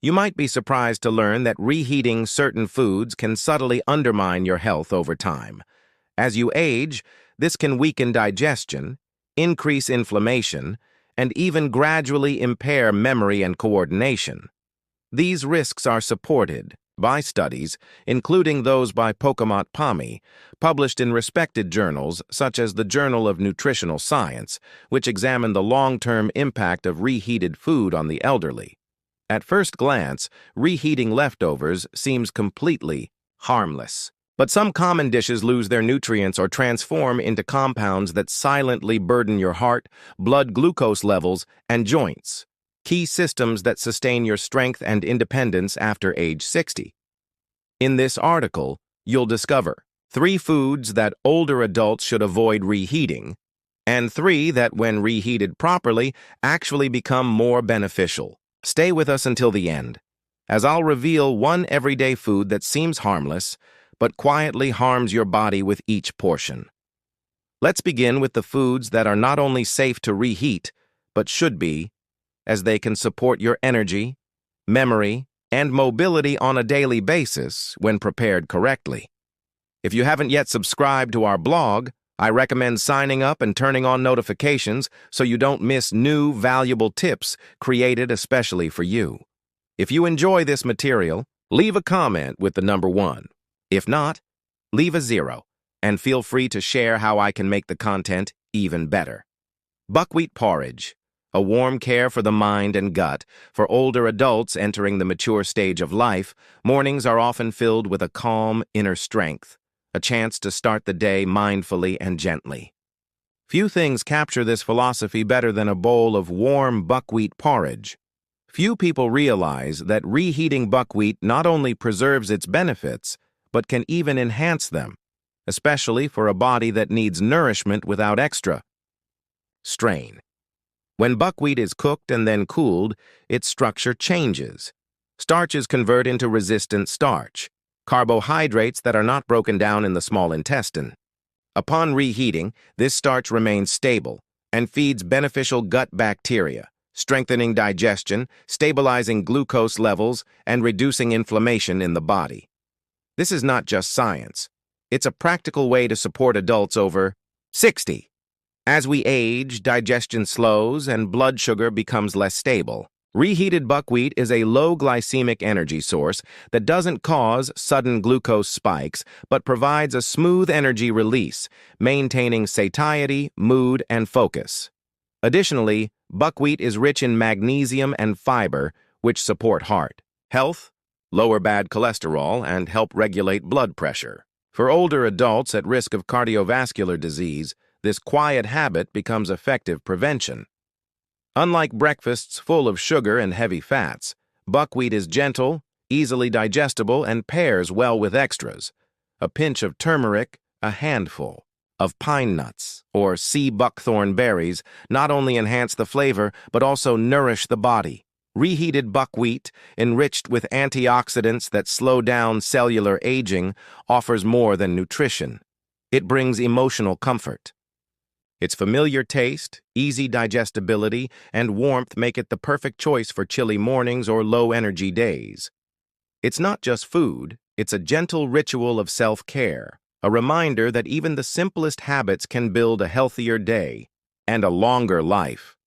You might be surprised to learn that reheating certain foods can subtly undermine your health over time. As you age, this can weaken digestion, increase inflammation, and even gradually impair memory and coordination. These risks are supported by studies, including those by Pokamat Pami, published in respected journals such as the Journal of Nutritional Science, which examine the long-term impact of reheated food on the elderly. At first glance, reheating leftovers seems completely harmless. But some common dishes lose their nutrients or transform into compounds that silently burden your heart, blood glucose levels, and joints, key systems that sustain your strength and independence after age 60. In this article, you'll discover 3 foods that older adults should avoid reheating, and 3 that, when reheated properly, actually become more beneficial. Stay with us until the end, as I'll reveal one everyday food that seems harmless, but quietly harms your body with each portion. Let's begin with the foods that are not only safe to reheat, but should be, as they can support your energy, memory, and mobility on a daily basis when prepared correctly. If you haven't yet subscribed to our blog, I recommend signing up and turning on notifications so you don't miss new, valuable tips created especially for you. If you enjoy this material, leave a comment with the number 1. If not, leave a 0, and feel free to share how I can make the content even better. Buckwheat porridge, a warm care for the mind and gut. For older adults entering the mature stage of life, mornings are often filled with a calm inner strength, a chance to start the day mindfully and gently. Few things capture this philosophy better than a bowl of warm buckwheat porridge. Few people realize that reheating buckwheat not only preserves its benefits, but can even enhance them, especially for a body that needs nourishment without extra strain. When buckwheat is cooked and then cooled, its structure changes. Starches convert into resistant starch, carbohydrates that are not broken down in the small intestine. Upon reheating, this starch remains stable and feeds beneficial gut bacteria, strengthening digestion, stabilizing glucose levels, and reducing inflammation in the body. This is not just science. It's a practical way to support adults over 60. As we age, digestion slows and blood sugar becomes less stable. Reheated buckwheat is a low glycemic energy source that doesn't cause sudden glucose spikes, but provides a smooth energy release, maintaining satiety, mood, and focus. Additionally, buckwheat is rich in magnesium and fiber, which support heart health, lower bad cholesterol, and help regulate blood pressure. For older adults at risk of cardiovascular disease, this quiet habit becomes effective prevention. Unlike breakfasts full of sugar and heavy fats, buckwheat is gentle, easily digestible, and pairs well with extras. A pinch of turmeric, a handful of pine nuts, or sea buckthorn berries not only enhance the flavor, but also nourish the body. Reheated buckwheat, enriched with antioxidants that slow down cellular aging, offers more than nutrition. It brings emotional comfort. Its familiar taste, easy digestibility, and warmth make it the perfect choice for chilly mornings or low-energy days. It's not just food, it's a gentle ritual of self-care, a reminder that even the simplest habits can build a healthier day and a longer life.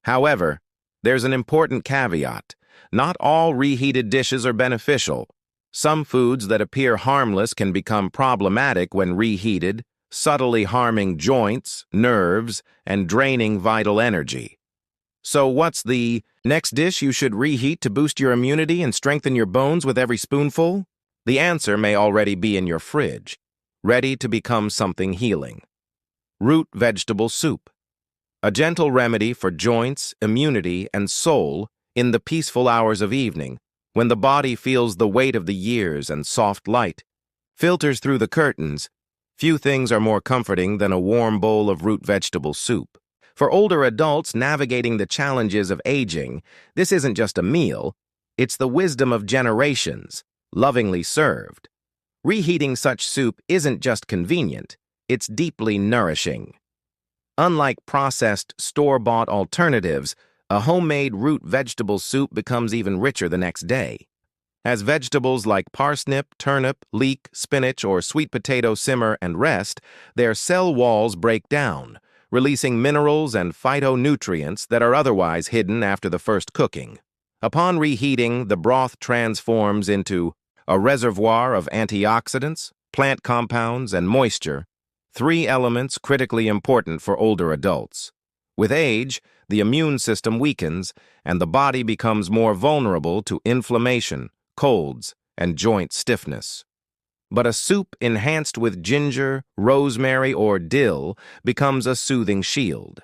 However, there's an important caveat. Not all reheated dishes are beneficial. Some foods that appear harmless can become problematic when reheated, subtly harming joints, nerves, and draining vital energy. So what's the next dish you should reheat to boost your immunity and strengthen your bones with every spoonful? The answer may already be in your fridge, ready to become something healing. Root vegetable soup. A gentle remedy for joints, immunity, and soul in the peaceful hours of evening, when the body feels the weight of the years and soft light filters through the curtains. Few things are more comforting than a warm bowl of root vegetable soup. For older adults navigating the challenges of aging, this isn't just a meal, it's the wisdom of generations, lovingly served. Reheating such soup isn't just convenient, it's deeply nourishing. Unlike processed, store-bought alternatives, A homemade root vegetable soup becomes even richer the next day. As vegetables like parsnip, turnip, leek, spinach, or sweet potato simmer and rest, their cell walls break down, releasing minerals and phytonutrients that are otherwise hidden after the first cooking. Upon reheating, the broth transforms into a reservoir of antioxidants, plant compounds, and moisture, three elements critically important for older adults. With age, the immune system weakens, and the body becomes more vulnerable to inflammation, colds, and joint stiffness. But a soup enhanced with ginger, rosemary, or dill becomes a soothing shield.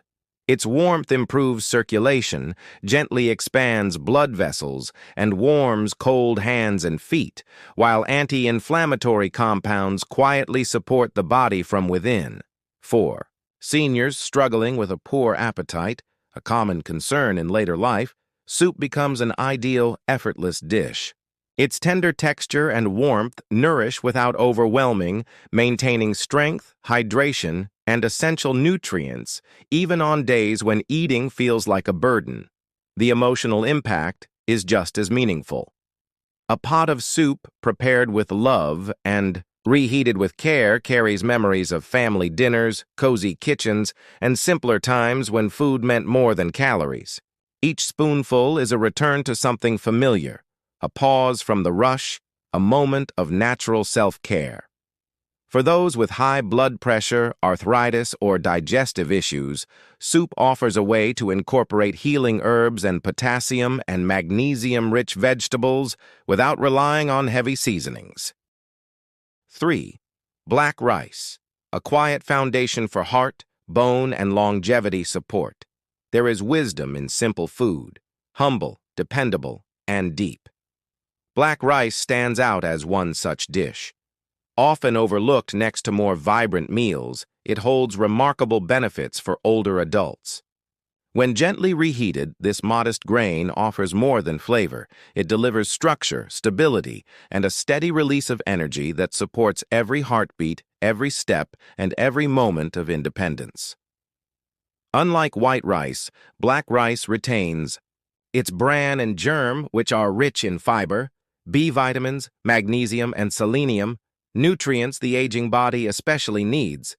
Its warmth improves circulation, gently expands blood vessels, and warms cold hands and feet, while anti-inflammatory compounds quietly support the body from within. 4. Seniors struggling with a poor appetite, a common concern in later life, soup becomes an ideal, effortless dish. Its tender texture and warmth nourish without overwhelming, maintaining strength, hydration, and essential nutrients, even on days when eating feels like a burden. The emotional impact is just as meaningful. A pot of soup prepared with love and reheated with care carries memories of family dinners, cozy kitchens, and simpler times when food meant more than calories. Each spoonful is a return to something familiar, a pause from the rush, a moment of natural self-care. For those with high blood pressure, arthritis, or digestive issues, soup offers a way to incorporate healing herbs and potassium and magnesium-rich vegetables without relying on heavy seasonings. 3. Black rice, a quiet foundation for heart, bone, and longevity support. There is wisdom in simple food, humble, dependable, and deep. Black rice stands out as one such dish. Often overlooked next to more vibrant meals, it holds remarkable benefits for older adults. When gently reheated, this modest grain offers more than flavor. It delivers structure, stability, and a steady release of energy that supports every heartbeat, every step, and every moment of independence. Unlike white rice, black rice retains its bran and germ, which are rich in fiber, B vitamins, magnesium, and selenium, nutrients the aging body especially needs.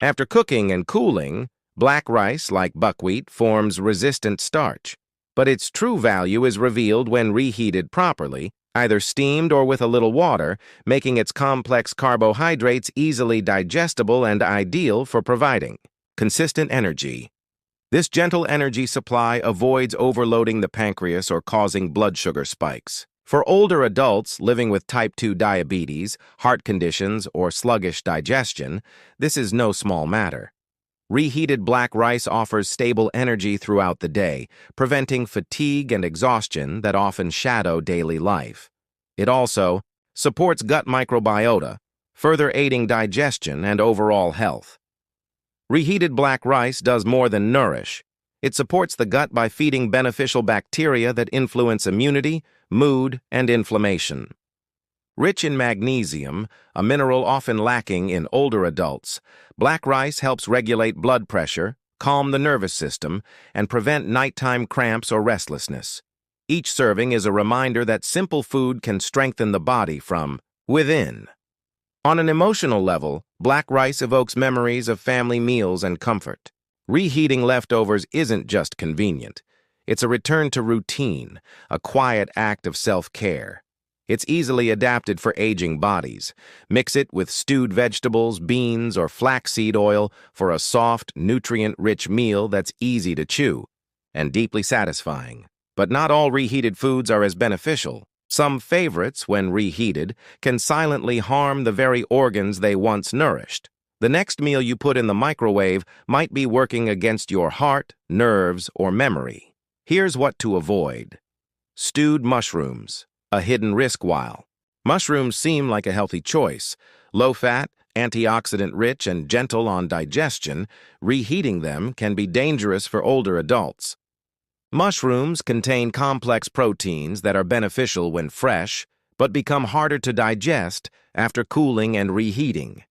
After cooking and cooling, black rice, like buckwheat, forms resistant starch, but its true value is revealed when reheated properly, either steamed or with a little water, making its complex carbohydrates easily digestible and ideal for providing consistent energy. This gentle energy supply avoids overloading the pancreas or causing blood sugar spikes. For older adults living with type 2 diabetes, heart conditions, or sluggish digestion, this is no small matter. Reheated black rice offers stable energy throughout the day, preventing fatigue and exhaustion that often shadow daily life. It also supports gut microbiota, further aiding digestion and overall health. Reheated black rice does more than nourish. It supports the gut by feeding beneficial bacteria that influence immunity, mood, and inflammation. Rich in magnesium, a mineral often lacking in older adults, black rice helps regulate blood pressure, calm the nervous system, and prevent nighttime cramps or restlessness. Each serving is a reminder that simple food can strengthen the body from within. On an emotional level, black rice evokes memories of family meals and comfort. Reheating leftovers isn't just convenient. It's a return to routine, a quiet act of self-care. It's easily adapted for aging bodies. Mix it with stewed vegetables, beans, or flaxseed oil for a soft, nutrient-rich meal that's easy to chew and deeply satisfying. But not all reheated foods are as beneficial. Some favorites, when reheated, can silently harm the very organs they once nourished. The next meal you put in the microwave might be working against your heart, nerves, or memory. Here's what to avoid. Stewed mushrooms, a hidden risk. While mushrooms seem like a healthy choice, low-fat, antioxidant-rich, and gentle on digestion, reheating them can be dangerous for older adults. Mushrooms contain complex proteins that are beneficial when fresh, but become harder to digest after cooling and reheating.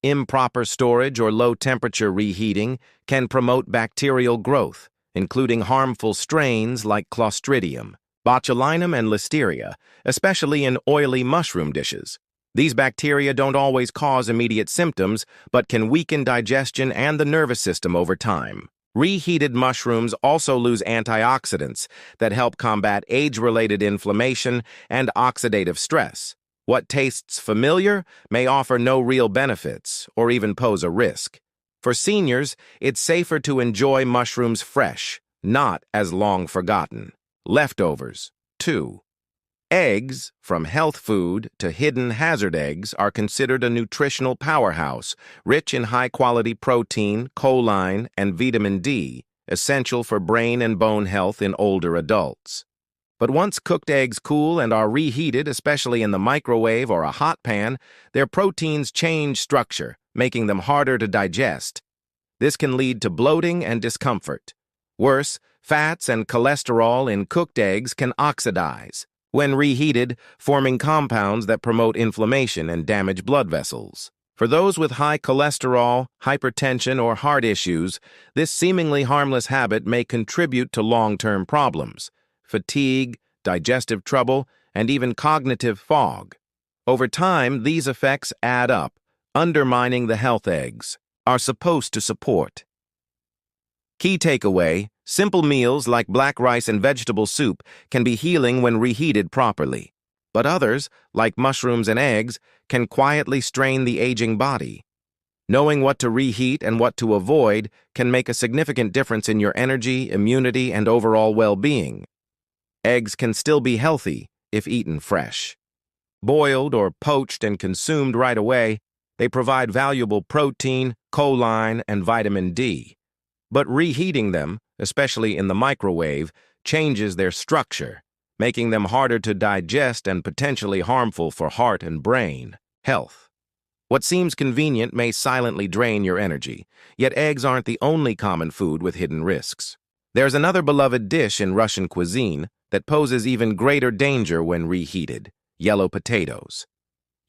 Improper storage or low-temperature reheating can promote bacterial growth, including harmful strains like Clostridium, botulinum, and Listeria, especially in oily mushroom dishes. These bacteria don't always cause immediate symptoms, but can weaken digestion and the nervous system over time. Reheated mushrooms also lose antioxidants that help combat age-related inflammation and oxidative stress. What tastes familiar may offer no real benefits or even pose a risk. For seniors, it's safer to enjoy mushrooms fresh, not as long forgotten. Leftovers. 2. Eggs, from health food to hidden hazard eggs, are considered a nutritional powerhouse, rich in high-quality protein, choline, and vitamin D, essential for brain and bone health in older adults. But once cooked eggs cool and are reheated, especially in the microwave or a hot pan, their proteins change structure, making them harder to digest. This can lead to bloating and discomfort. Worse, fats and cholesterol in cooked eggs can oxidize, when reheated, forming compounds that promote inflammation and damage blood vessels. For those with high cholesterol, hypertension, or heart issues, this seemingly harmless habit may contribute to long-term problems: fatigue, digestive trouble, and even cognitive fog. Over time, these effects add up, undermining the health eggs are supposed to support. Key takeaway: simple meals like black rice and vegetable soup can be healing when reheated properly. But others, like mushrooms and eggs, can quietly strain the aging body. Knowing what to reheat and what to avoid can make a significant difference in your energy, immunity, and overall well-being. Eggs can still be healthy if eaten fresh. Boiled or poached and consumed right away, they provide valuable protein, choline, and vitamin D. But reheating them, especially in the microwave, changes their structure, making them harder to digest and potentially harmful for heart and brain health. What seems convenient may silently drain your energy, yet eggs aren't the only common food with hidden risks. There's another beloved dish in Russian cuisine that poses even greater danger when reheated: yellow potatoes.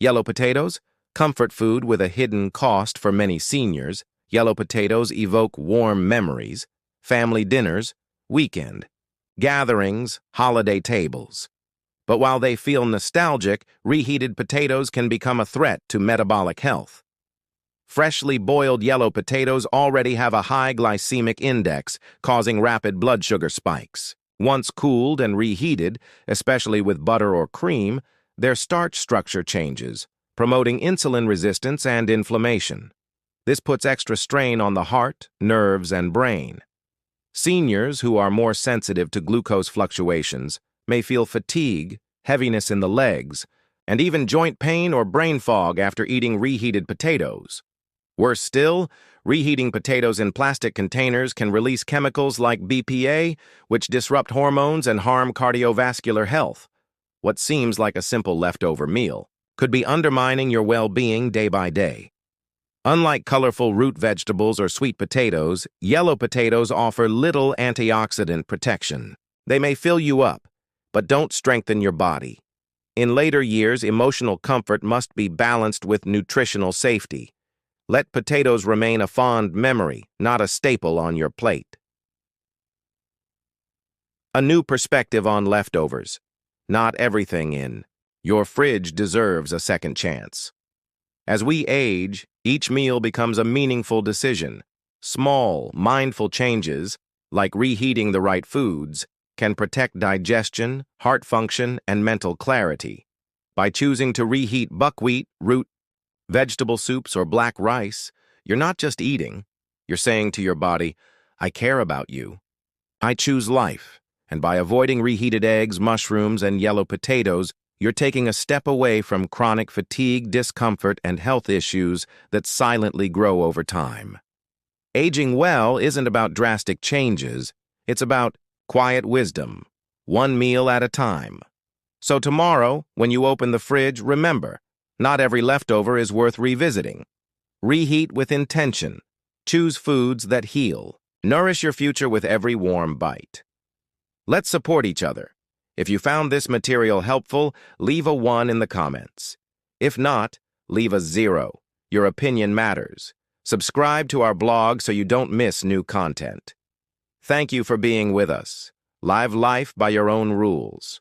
Yellow potatoes? Comfort food with a hidden cost for many seniors. Yellow potatoes evoke warm memories, family dinners, weekend, gatherings, holiday tables. But while they feel nostalgic, reheated potatoes can become a threat to metabolic health. Freshly boiled yellow potatoes already have a high glycemic index, causing rapid blood sugar spikes. Once cooled and reheated, especially with butter or cream, their starch structure changes, promoting insulin resistance and inflammation. This puts extra strain on the heart, nerves, and brain. Seniors who are more sensitive to glucose fluctuations may feel fatigue, heaviness in the legs, and even joint pain or brain fog after eating reheated potatoes. Worse still, reheating potatoes in plastic containers can release chemicals like BPA, which disrupt hormones and harm cardiovascular health. What seems like a simple leftover meal could be undermining your well-being day by day. Unlike colorful root vegetables or sweet potatoes, yellow potatoes offer little antioxidant protection. They may fill you up, but don't strengthen your body. In later years, emotional comfort must be balanced with nutritional safety. Let potatoes remain a fond memory, not a staple on your plate. A new perspective on leftovers. Not everything in your fridge deserves a second chance. As we age, each meal becomes a meaningful decision. Small, mindful changes, like reheating the right foods, can protect digestion, heart function, and mental clarity. By choosing to reheat buckwheat, root, vegetable soups, or black rice, you're not just eating. You're saying to your body, "I care about you. I choose life." And by avoiding reheated eggs, mushrooms, and yellow potatoes, you're taking a step away from chronic fatigue, discomfort, and health issues that silently grow over time. Aging well isn't about drastic changes. It's about quiet wisdom, one meal at a time. So tomorrow, when you open the fridge, remember, not every leftover is worth revisiting. Reheat with intention. Choose foods that heal. Nourish your future with every warm bite. Let's support each other. If you found this material helpful, leave a 1 in the comments. If not, leave a 0. Your opinion matters. Subscribe to our blog so you don't miss new content. Thank you for being with us. Live life by your own rules.